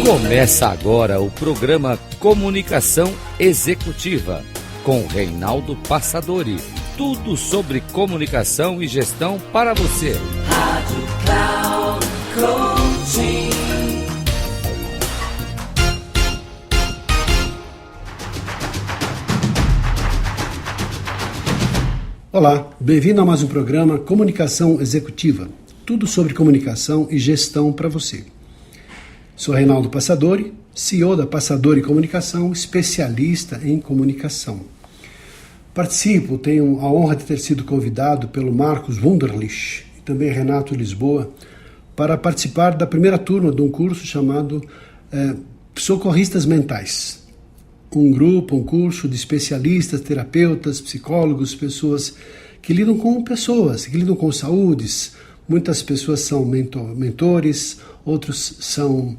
Começa agora o programa Comunicação Executiva, com Reinaldo Passadori. Tudo sobre comunicação e gestão para você. Rádio Cloud Coaching. Olá, bem-vindo a mais um programa Comunicação Executiva. Tudo sobre comunicação e gestão para você. Sou Reinaldo Passadori, CEO da Passadori Comunicação, especialista em comunicação. Participo, tenho a honra de ter sido convidado pelo Marcos Wunderlich e também Renato Lisboa para participar da primeira turma de um curso chamado Socorristas Mentais. Um curso de especialistas, terapeutas, psicólogos, pessoas que lidam com pessoas, que lidam com saúdes. Muitas pessoas são mentores, outros são,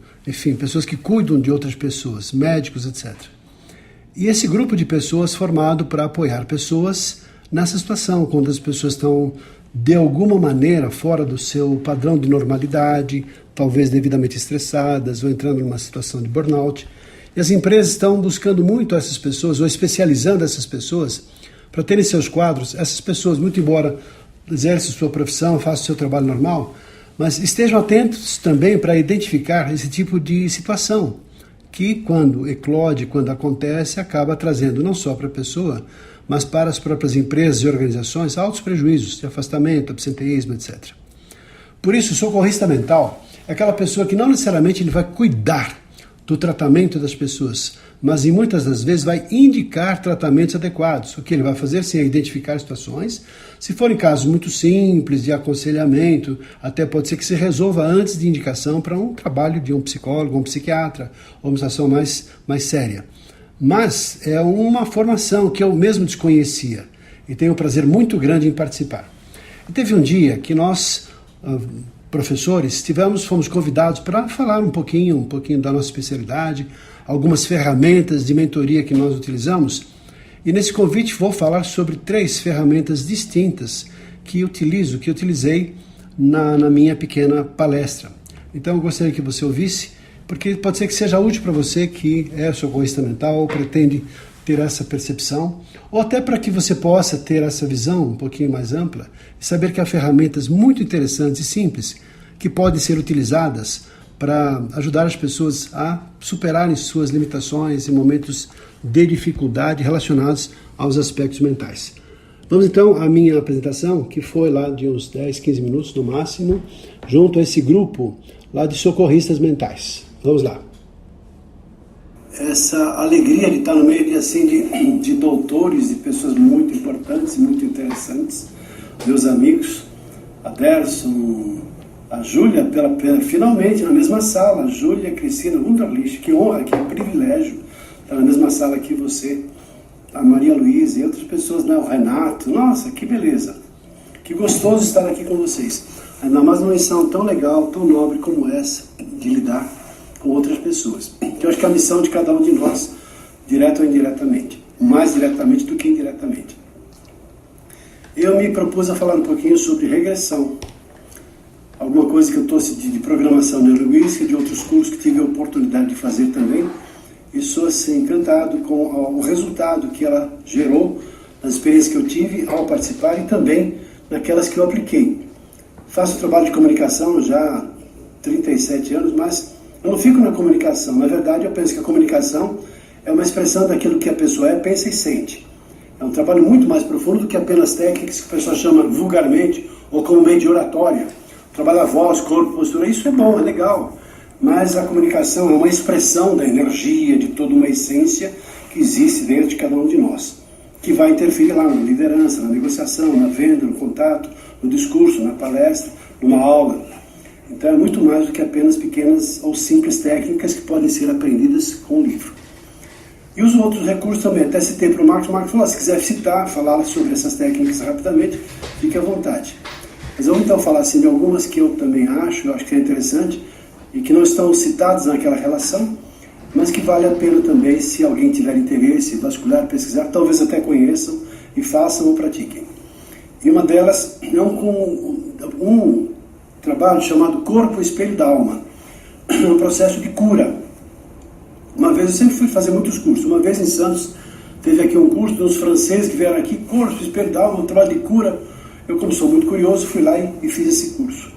pessoas que cuidam de outras pessoas, médicos, etc. E esse grupo de pessoas formado para apoiar pessoas nessa situação, quando as pessoas estão, de alguma maneira, fora do seu padrão de normalidade, talvez devidamente estressadas ou entrando numa situação de burnout. E as empresas estão buscando muito essas pessoas, ou especializando essas pessoas, para terem seus quadros. Essas pessoas, muito embora exerçam sua profissão, façam seu trabalho normal, mas estejam atentos também para identificar esse tipo de situação, que quando eclode, quando acontece, acaba trazendo não só para a pessoa, mas para as próprias empresas e organizações altos prejuízos de afastamento, absenteísmo, etc. Por isso, o socorrista mental é aquela pessoa que não necessariamente ele vai cuidar do tratamento das pessoas, mas muitas das vezes vai indicar tratamentos adequados. O que ele vai fazer sim é identificar situações. Se forem casos muito simples de aconselhamento, até pode ser que se resolva antes de indicação para um trabalho de um psicólogo, um psiquiatra, ou uma situação mais séria. Mas é uma formação que eu mesmo desconhecia e tenho um prazer muito grande em participar. E teve um dia que nós, professores, fomos convidados para falar um pouquinho da nossa especialidade, algumas ferramentas de mentoria que nós utilizamos. E nesse convite vou falar sobre 3 ferramentas distintas que utilizei na minha pequena palestra. Então eu gostaria que você ouvisse, porque pode ser que seja útil para você que é socorrista mental ou pretende ter essa percepção, ou até para que você possa ter essa visão um pouquinho mais ampla e saber que há ferramentas muito interessantes e simples que podem ser utilizadas para ajudar as pessoas a superarem suas limitações e momentos de dificuldade relacionados aos aspectos mentais. Vamos então à minha apresentação, que foi lá de uns 10, 15 minutos no máximo, junto a esse grupo lá de socorristas mentais. Vamos lá. Essa alegria de estar no meio de doutores, de pessoas muito importantes, muito interessantes, meus amigos, Aderson, a Júlia, finalmente na mesma sala, Júlia Cristina Wunderlich, que honra, que privilégio estar na mesma sala que você, a Maria Luísa e outras pessoas, né? O Renato, nossa, que beleza, que gostoso estar aqui com vocês, ainda mais numa missão tão legal, tão nobre como essa, de lidar com outras pessoas, que eu acho que é a missão de cada um de nós, direto ou indiretamente, mais diretamente do que indiretamente. Eu me propus a falar um pouquinho sobre regressão, alguma coisa que eu trouxe de programação neurolinguística, de outros cursos que tive a oportunidade de fazer também, e sou encantado com o resultado que ela gerou, nas experiências que eu tive ao participar e também naquelas que eu apliquei. Faço trabalho de comunicação já há 37 anos, mas eu não fico na comunicação. Na verdade, eu penso que a comunicação é uma expressão daquilo que a pessoa pensa e sente. É um trabalho muito mais profundo do que apenas técnicas que a pessoa chama vulgarmente ou comumente de oratória. Trabalhar a voz, corpo, postura, isso é bom, é legal. Mas a comunicação é uma expressão da energia, de toda uma essência que existe dentro de cada um de nós, que vai interferir lá na liderança, na negociação, na venda, no contato, no discurso, na palestra, numa aula. Então é muito mais do que apenas pequenas ou simples técnicas que podem ser aprendidas com o livro. E os outros recursos também, até citei para o Marcos falou, se quiser citar, falar sobre essas técnicas rapidamente, fique à vontade. Mas vamos então falar de algumas que eu também acho que é interessante e que não estão citadas naquela relação, mas que vale a pena também, se alguém tiver interesse, vasculhar, pesquisar, talvez até conheçam e façam ou pratiquem. E uma delas é um trabalho chamado Corpo, Espelho da Alma. É um processo de cura, Uma vez, eu sempre fui fazer muitos cursos. Uma vez em Santos, teve aqui um curso dos franceses que vieram aqui, corpo espiritual, um trabalho de cura. Eu, como sou muito curioso, fui lá e fiz esse curso.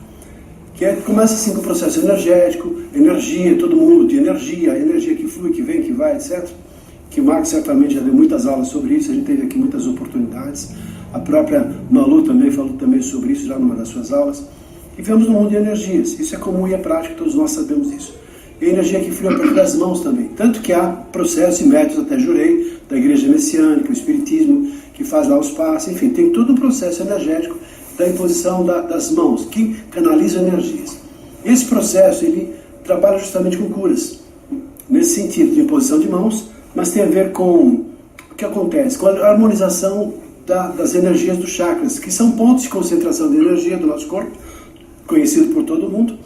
Começa assim com o processo energético, energia, todo mundo de energia, a energia que flui, que vem, que vai, etc. Que o Marcos certamente já deu muitas aulas sobre isso, a gente teve aqui muitas oportunidades. A própria Malu também falou sobre isso já numa das suas aulas. E vivemos no mundo de energias, isso é comum e é prático, todos nós sabemos isso. E a energia que flui a partir das mãos também. Tanto que há processos e métodos, até jurei, da igreja messiânica, o espiritismo, que faz lá os passos, enfim, tem todo um processo energético da imposição das mãos, que canaliza energias. Esse processo, ele trabalha justamente com curas, nesse sentido de imposição de mãos, mas tem a ver com o que acontece, com a harmonização das energias dos chakras, que são pontos de concentração de energia do nosso corpo, conhecido por todo mundo,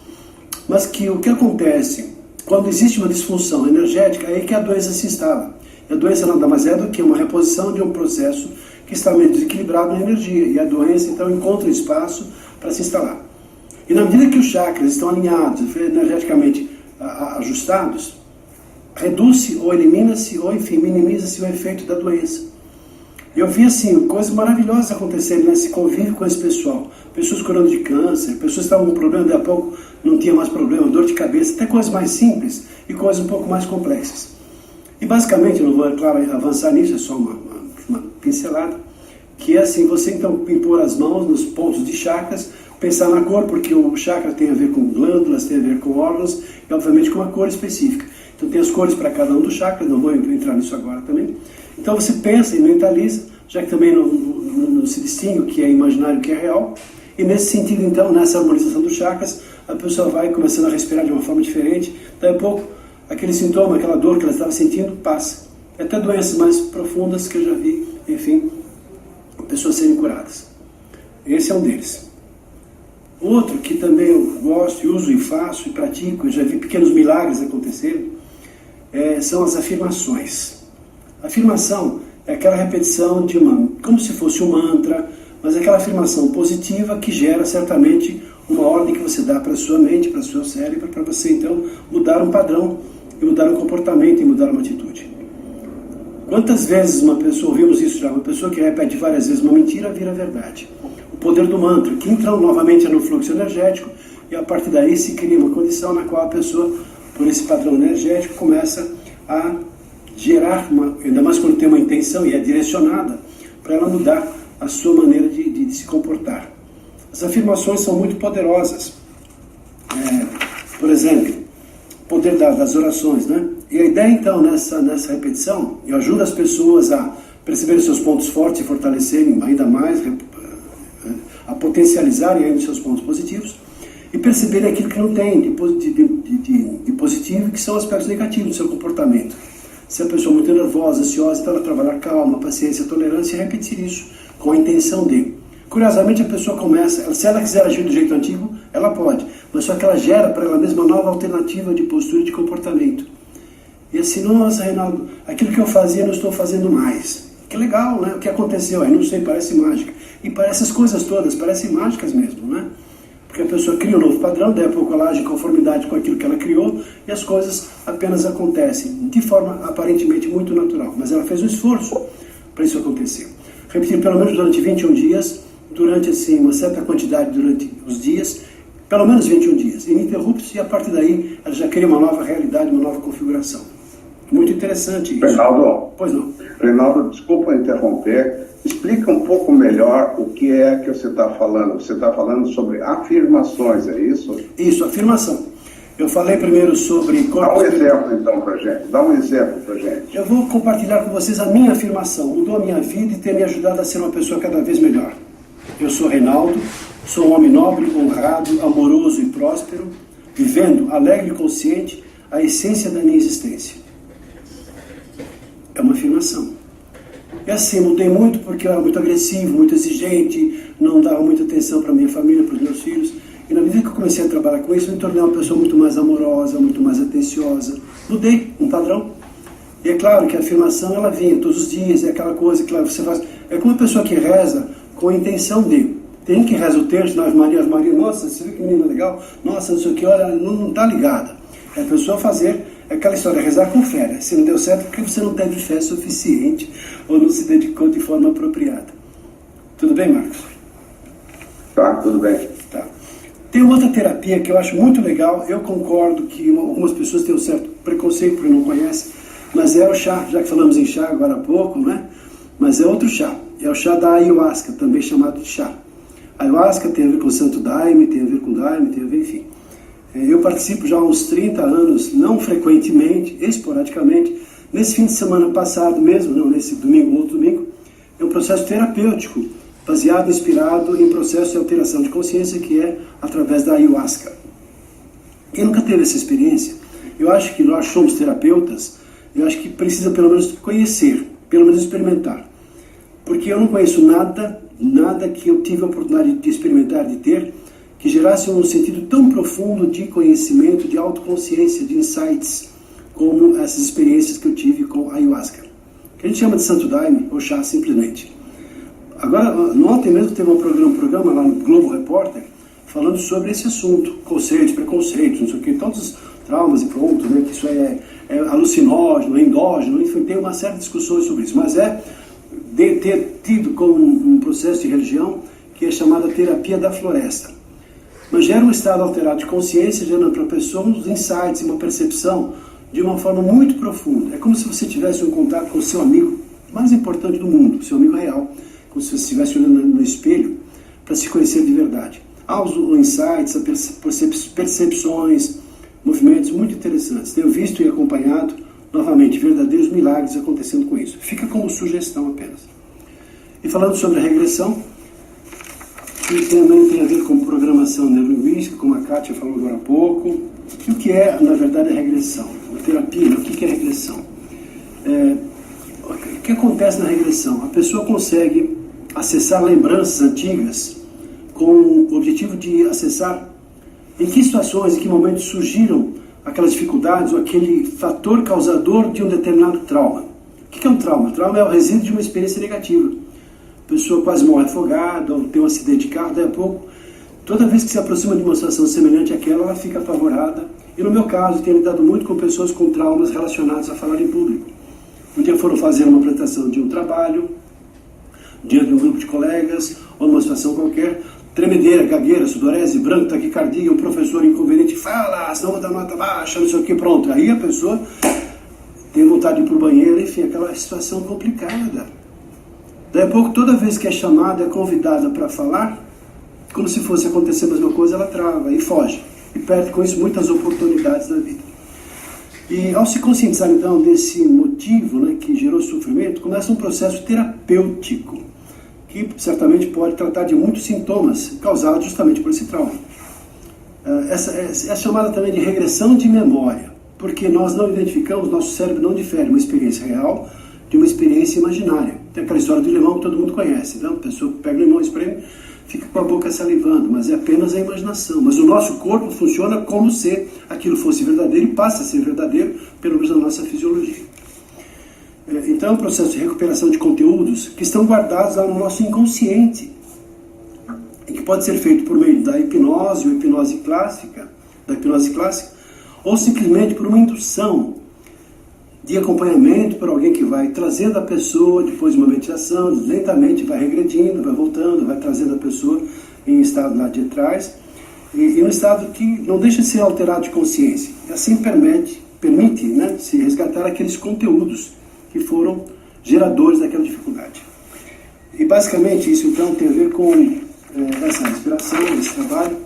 mas que o que acontece quando existe uma disfunção energética é aí que a doença se instala. E a doença nada mais é do que uma reposição de um processo que está meio desequilibrado na energia, e a doença então encontra espaço para se instalar. E na medida que os chakras estão alinhados, energeticamente ajustados, reduz-se ou elimina-se, ou enfim, minimiza-se o efeito da doença. Eu vi assim, coisas maravilhosas acontecendo nesse convívio com esse pessoal. Pessoas curando de câncer, pessoas que estavam com problema, daqui a pouco não tinha mais problema, dor de cabeça, até coisas mais simples e coisas um pouco mais complexas. E basicamente, eu não vou, é claro, avançar nisso, é só uma pincelada, que é assim, você então impor as mãos nos pontos de chakras, pensar na cor, porque o chakra tem a ver com glândulas, tem a ver com órgãos, e obviamente com uma cor específica. Então tem as cores para cada um dos chakras, não vou entrar nisso agora também. Então você pensa e mentaliza, já que também não se distingue o que é imaginário e o que é real, e nesse sentido então, nessa harmonização dos chakras, a pessoa vai começando a respirar de uma forma diferente, daí a pouco aquele sintoma, aquela dor que ela estava sentindo, passa. Até doenças mais profundas que eu já vi, enfim, pessoas serem curadas. Esse é um deles. Outro que também eu gosto e uso e faço e pratico, eu já vi pequenos milagres acontecerem, são as afirmações. A afirmação é aquela repetição de como se fosse um mantra, mas é aquela afirmação positiva que gera certamente uma ordem que você dá para a sua mente, para o seu cérebro, para você então mudar um padrão, e mudar um comportamento, e mudar uma atitude. Quantas vezes ouvimos isso já, uma pessoa que repete várias vezes uma mentira vira verdade. O poder do mantra, que entra novamente no fluxo energético, e a partir daí se cria uma condição na qual a pessoa, por esse padrão energético, começa a gerar, ainda mais quando tem uma intenção e é direcionada, para ela mudar a sua maneira de se comportar. As afirmações são muito poderosas. Por exemplo, o poder das orações, né? E a ideia então nessa repetição, eu ajudo as pessoas a perceberem seus pontos fortes e fortalecerem ainda mais, a potencializarem ainda os seus pontos positivos, e perceberem aquilo que não tem de positivo, que são aspectos negativos do seu comportamento. Se a pessoa é muito nervosa, ansiosa, então ela trabalhar calma, paciência, tolerância e repetir isso com a intenção de. Curiosamente, a pessoa começa, se ela quiser agir do jeito antigo, ela pode, mas só que ela gera para ela mesma uma nova alternativa de postura e de comportamento. E assim, nossa, Reinaldo, aquilo que eu fazia não estou fazendo mais. Que legal, né? O que aconteceu? Aí não sei, parece mágica. E parece as coisas todas, parecem mágicas mesmo, né? Porque a pessoa cria um novo padrão, daí a pouco ela age em conformidade com aquilo que ela criou, e as coisas apenas acontecem de forma aparentemente muito natural. Mas ela fez um esforço para isso acontecer. Repetir pelo menos durante 21 dias, durante assim, uma certa quantidade durante os dias, pelo menos 21 dias, ininterruptos, e a partir daí ela já cria uma nova realidade, uma nova configuração. Muito interessante isso. Reinaldo, pois não. Reinaldo, desculpa interromper, explica um pouco melhor o que é que você está falando. Você está falando sobre afirmações, é isso? Isso, afirmação. Eu falei primeiro sobre... Dá um exemplo então pra gente, dá um exemplo pra gente. Eu vou compartilhar com vocês a minha afirmação. Mudou a minha vida e tem me ajudado a ser uma pessoa cada vez melhor. Eu sou Reinaldo, sou um homem nobre, honrado, amoroso e próspero, vivendo alegre e consciente a essência da minha existência. É uma afirmação. E assim, mudei muito porque eu era muito agressivo, muito exigente, não dava muita atenção para minha família, para os meus filhos. E na medida que eu comecei a trabalhar com isso, eu me tornei uma pessoa muito mais amorosa, muito mais atenciosa. Mudei um padrão. E é claro que a afirmação, ela vinha todos os dias, é aquela coisa que você faz. É como uma pessoa que reza com a intenção de. Tem que reza o terço, Ave Maria, nossa, você viu que menina legal? Nossa, não sei o que, olha, não está ligada. É a pessoa fazer É aquela história, rezar com fé, né? Se não deu certo, porque você não teve fé suficiente ou não se dedicou de forma apropriada. Tudo bem, Marcos? Tá, tudo bem. Tá. Tem uma outra terapia que eu acho muito legal, eu concordo que algumas pessoas têm um certo preconceito porque não conhecem, mas é o chá, já que falamos em chá agora há pouco, né? Mas é outro chá, é o chá da ayahuasca, também chamado de chá. A ayahuasca tem a ver com o Santo Daime, tem a ver com Daime, tem a ver, enfim. Eu participo já há uns 30 anos, não frequentemente, esporadicamente. Nesse fim de semana passado mesmo, não nesse domingo, outro domingo, é um processo terapêutico, baseado, inspirado em processo de alteração de consciência, que é através da ayahuasca. Quem nunca teve essa experiência, eu acho que nós somos terapeutas, eu acho que precisa pelo menos conhecer, pelo menos experimentar. Porque eu não conheço nada que eu tive a oportunidade de experimentar, de ter, que gerasse um sentido tão profundo de conhecimento, de autoconsciência, de insights, como essas experiências que eu tive com a ayahuasca. Que a gente chama de Santo Daime, ou chá simplesmente. Agora, ontem mesmo teve um programa lá no Globo Repórter, falando sobre esse assunto, conceitos, preconceitos, não sei o que, todos os traumas e pronto, né, que isso é alucinógeno, endógeno, enfim, tem uma série de discussões sobre isso, mas de ter tido como um processo de religião que é chamada terapia da floresta. Mas gera um estado alterado de consciência, gerando para a pessoa uns insights, uma percepção de uma forma muito profunda. É como se você tivesse um contato com o seu amigo mais importante do mundo, o seu amigo real, como se você estivesse olhando no espelho para se conhecer de verdade. Há os insights, percepções, movimentos muito interessantes. Tenho visto e acompanhado, novamente, verdadeiros milagres acontecendo com isso. Fica como sugestão apenas. E falando sobre a regressão, que também tem a ver com programação neurolinguística, como a Kátia falou agora há pouco. E o que é, na verdade, a regressão? A terapia, o que é regressão? O que acontece na regressão? A pessoa consegue acessar lembranças antigas com o objetivo de acessar em que situações, em que momentos surgiram aquelas dificuldades ou aquele fator causador de um determinado trauma. O que é um trauma? O trauma é o resíduo de uma experiência negativa. A pessoa quase morre afogada, ou tem um acidente de carro, daí a pouco, toda vez que se aproxima de uma situação semelhante àquela, ela fica apavorada. E no meu caso, tenho lidado muito com pessoas com traumas relacionados a falar em público. Um dia foram fazer uma apresentação de um trabalho, diante de um grupo de colegas, ou numa situação qualquer, tremedeira, gagueira, sudorese, branco, taquicardia, um professor inconveniente fala, senão vou dar nota baixa, não sei o que, pronto. Aí a pessoa tem vontade de ir para o banheiro, enfim, aquela situação complicada. Daí a pouco, toda vez que é chamada, é convidada para falar, como se fosse acontecer a mesma coisa, ela trava e foge. E perde com isso muitas oportunidades da vida. E ao se conscientizar então desse motivo, né, que gerou sofrimento, começa um processo terapêutico, que certamente pode tratar de muitos sintomas causados justamente por esse trauma. Essa é chamada também de regressão de memória, porque nós não identificamos, nosso cérebro não difere uma experiência real de uma experiência imaginária. Tem aquela história do limão que todo mundo conhece, né? A pessoa pega o limão, espreme, fica com a boca salivando, mas é apenas a imaginação. Mas o nosso corpo funciona como se aquilo fosse verdadeiro e passa a ser verdadeiro, pelo menos na nossa fisiologia. Então é um processo de recuperação de conteúdos que estão guardados lá no nosso inconsciente e que pode ser feito por meio da hipnose ou hipnose clássica, ou simplesmente por uma indução de acompanhamento por alguém que vai trazendo a pessoa, depois de uma meditação, lentamente vai regredindo, vai voltando, vai trazendo a pessoa em estado lá de trás, e um estado que não deixa de ser alterado de consciência. E assim permite, né, se resgatar aqueles conteúdos que foram geradores daquela dificuldade. E basicamente isso então tem a ver com essa respiração, esse trabalho,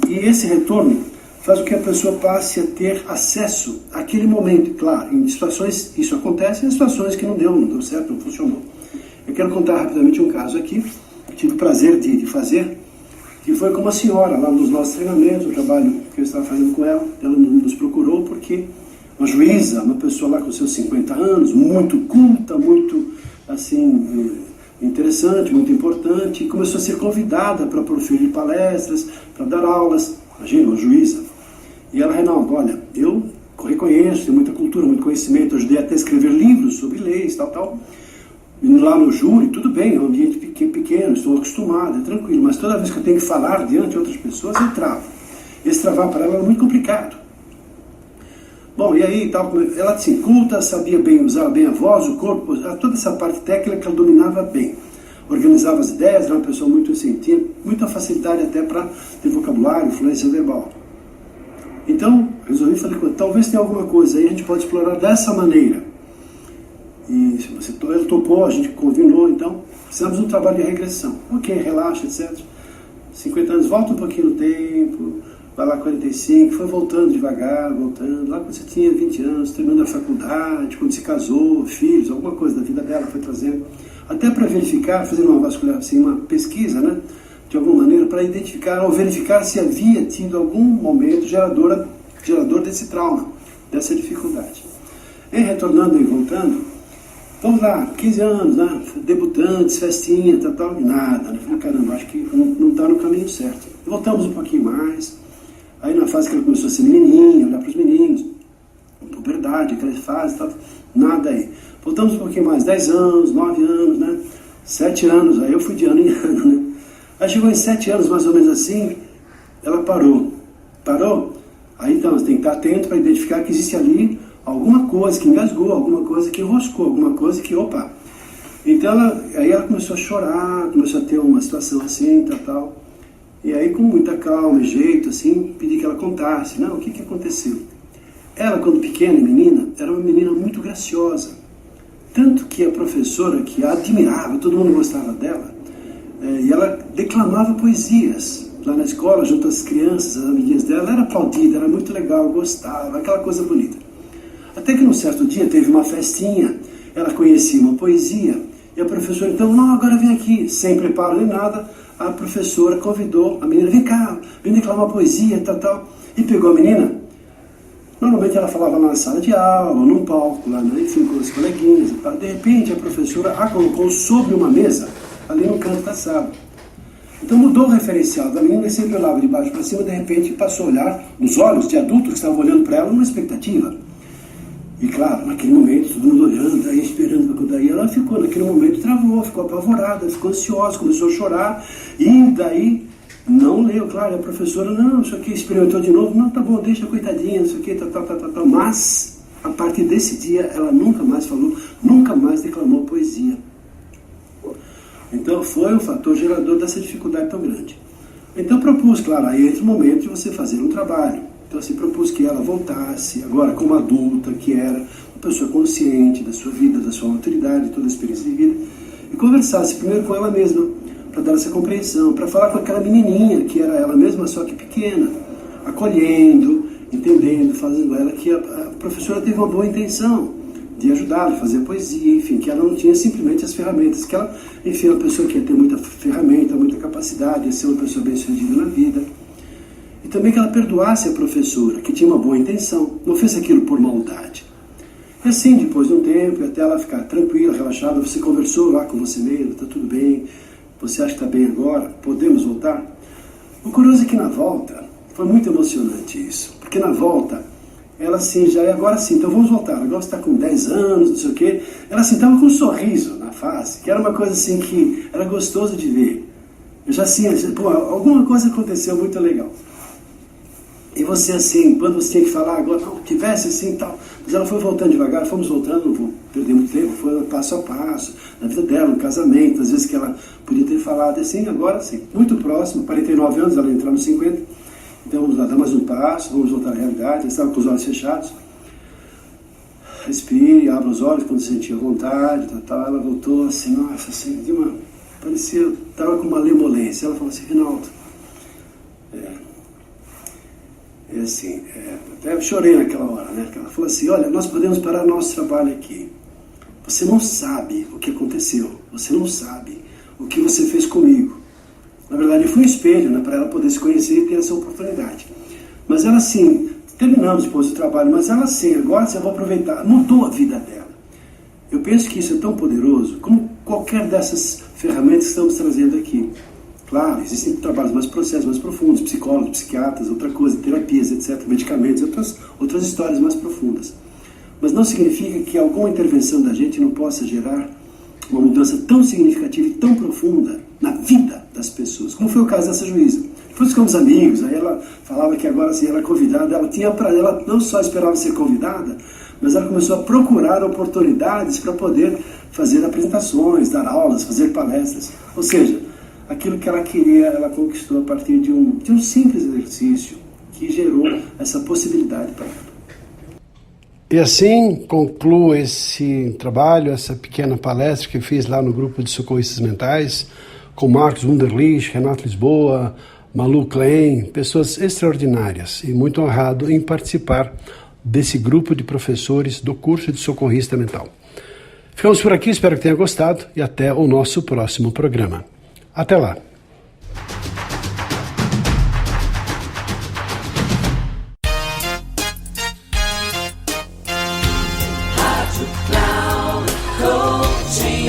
e esse retorno faz com que a pessoa passe a ter acesso àquele momento, claro, em situações, isso acontece, em situações que não deu certo, não funcionou. Eu quero contar rapidamente um caso aqui, que tive o prazer de fazer, que foi com uma senhora lá nos nossos treinamentos, o trabalho que eu estava fazendo com ela nos procurou porque uma juíza, uma pessoa lá com seus 50 anos, muito culta, muito, assim, interessante, muito importante, e começou a ser convidada para proferir palestras, para dar aulas. Imagina, uma juíza. E ela, Reinaldo, olha, eu reconheço, tenho muita cultura, muito conhecimento, ajudei até a escrever livros sobre leis, tal. Indo lá no júri, tudo bem, é um ambiente pequeno, estou acostumado, é tranquilo, mas toda vez que eu tenho que falar diante de outras pessoas, eu travo. Esse travar para ela é muito complicado. Bom, e aí, ela assim, culta, sabia bem, usava bem a voz, o corpo, toda essa parte técnica ela dominava bem. Organizava as ideias, era uma pessoa muito assim, tinha muita facilidade até para ter vocabulário, fluência verbal. Então, resolvi, falei, talvez tenha alguma coisa aí, a gente pode explorar dessa maneira. E ele topou, a gente combinou, então, precisamos de um trabalho de regressão. Ok, relaxa, etc. 50 anos, volta um pouquinho no tempo, vai lá 45, foi voltando devagar, voltando. Lá quando você tinha 20 anos, terminando a faculdade, quando se casou, filhos, alguma coisa da vida dela foi trazendo. Até para verificar, fazendo uma vascular, assim, uma pesquisa, né? De alguma maneira, para identificar ou verificar se havia tido algum momento gerador desse trauma, dessa dificuldade. E retornando e voltando, vamos lá, 15 anos, né? Debutantes, festinha, tal, nada. Né? Falei, caramba, acho que não está no caminho certo. Voltamos um pouquinho mais, aí na fase que ela começou a ser menininha, olhar para os meninos, puberdade, aquela fase, tal, nada aí. Voltamos um pouquinho mais, 10 anos, 9 anos, né? 7 anos, aí eu fui de ano em ano, né? Aí chegou em 7 anos, mais ou menos assim, ela parou. Parou? Aí então, você tem que estar atento para identificar que existe ali alguma coisa que engasgou, alguma coisa que enroscou, alguma coisa que, opa. Então, aí ela começou a chorar, começou a ter uma situação assim, tal. E aí, com muita calma e jeito, assim, pedi que ela contasse, não, o que aconteceu? Ela, quando pequena, menina, era uma menina muito graciosa. Tanto que a professora, que a admirava, todo mundo gostava dela, e ela declamava poesias lá na escola, junto às crianças, as amiguinhas dela. Ela era aplaudida, era muito legal, gostava, aquela coisa bonita. Até que num certo dia teve uma festinha, ela conhecia uma poesia, e a professora, então, não, agora vem aqui, sem preparo nem nada, a professora convidou a menina, vem cá, vem declamar uma poesia, tal, e pegou a menina. Normalmente ela falava na sala de aula, num palco, lá, né, enfim, com os coleguinhas, tal. De repente a professora a colocou sobre uma mesa, ali no canto da sala. Então mudou o referencial da menina, sempre olhava de baixo para cima, de repente passou a olhar nos olhos de adultos que estavam olhando para ela numa expectativa. E claro, naquele momento, todo mundo olhando, aí esperando, daí ela ficou, naquele momento travou, ficou apavorada, ficou ansiosa, começou a chorar, e daí não leu, claro, a professora, não, isso aqui experimentou de novo, não, tá bom, deixa, coitadinha, isso aqui, tal, mas a partir desse dia ela nunca mais falou, nunca mais declamou poesia. Então foi um fator gerador dessa dificuldade tão grande. Então propus, claro, aí entra o momento de você fazer um trabalho. Então assim, propus que ela voltasse, agora como adulta, que era uma pessoa consciente da sua vida, da sua autoridade, toda a experiência de vida, e conversasse primeiro com ela mesma, para dar essa compreensão, para falar com aquela menininha, que era ela mesma, só que pequena, acolhendo, entendendo, fazendo ela que a professora teve uma boa intenção de ajudá-la a fazer poesia, enfim, que ela não tinha simplesmente as ferramentas, que ela, enfim, é uma pessoa que ia ter muita ferramenta, muita capacidade, ia ser uma pessoa bem-sucedida na vida. E também que ela perdoasse a professora, que tinha uma boa intenção, não fez aquilo por maldade. E assim, depois de um tempo, até ela ficar tranquila, relaxada, você conversou lá com você mesmo, está tudo bem, você acha que está bem agora, podemos voltar? O curioso é que na volta, foi muito emocionante isso, porque na volta, ela assim, já é agora sim, então vamos voltar, agora você está com 10 anos, não sei o quê, ela assim, estava com um sorriso na face, que era uma coisa assim que era gostoso de ver. Eu já assim, pô, alguma coisa aconteceu muito legal. E você assim, quando você tinha que falar, agora não, tivesse assim e tal, mas ela foi voltando devagar, fomos voltando, não vou perder muito tempo, foi passo a passo, na vida dela, no casamento, às vezes que ela podia ter falado assim, agora sim, muito próximo, 49 anos, ela entrou nos 50, então vamos lá, dar mais um passo, vamos voltar à realidade. Ela estava com os olhos fechados. Respire, abra os olhos quando sentia vontade, tal. Ela voltou assim, nossa, assim, parecia, estava com uma lemolência. Ela falou assim, Reinaldo, até eu chorei naquela hora, né? Ela falou assim, olha, nós podemos parar nosso trabalho aqui. Você não sabe o que aconteceu, você não sabe o que você fez comigo. Na verdade, foi um espelho, né, para ela poder se conhecer e ter essa oportunidade. Mas ela, assim, terminamos depois do trabalho, mas ela, assim, agora você vai aproveitar, mudou a vida dela. Eu penso que isso é tão poderoso como qualquer dessas ferramentas que estamos trazendo aqui. Claro, existem trabalhos mais processos mais profundos, psicólogos, psiquiatras, outra coisa, terapias, etc., medicamentos, outras histórias mais profundas. Mas não significa que alguma intervenção da gente não possa gerar uma mudança tão significativa e tão profunda na vida das pessoas, como foi o caso dessa juíza. ficamos amigos. Aí ela falava que agora assim, ela convidada, ela não só esperava ser convidada, mas ela começou a procurar oportunidades para poder fazer apresentações, dar aulas, fazer palestras. Ou seja, aquilo que ela queria, ela conquistou a partir de um simples exercício que gerou essa possibilidade para ela. E assim concluo esse trabalho, essa pequena palestra que fiz lá no grupo de socorristas mentais, com Marcos Wunderlich, Renato Lisboa, Malu Klein, pessoas extraordinárias, e muito honrado em participar desse grupo de professores do curso de socorrista mental. Ficamos por aqui, espero que tenha gostado e até o nosso próximo programa. Até lá!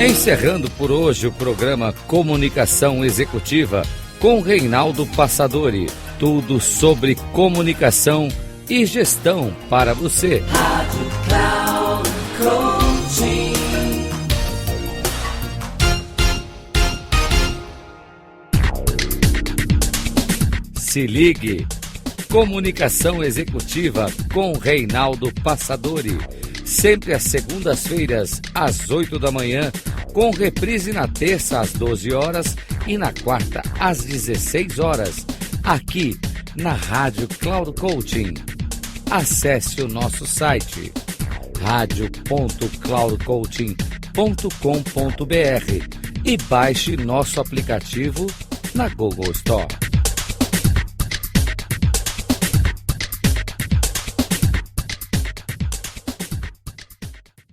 Encerrando por hoje o programa Comunicação Executiva com Reinaldo Passadori. Tudo sobre comunicação e gestão para você. Rádio Cloud Coaching. Se ligue. Comunicação Executiva com Reinaldo Passadori. Sempre às segundas-feiras, às 8 da manhã, com reprise na terça às 12 horas e na quarta às 16 horas, aqui na Rádio Cloud Coaching. Acesse o nosso site radio.cloudcoaching.com.br e baixe nosso aplicativo na Google Store.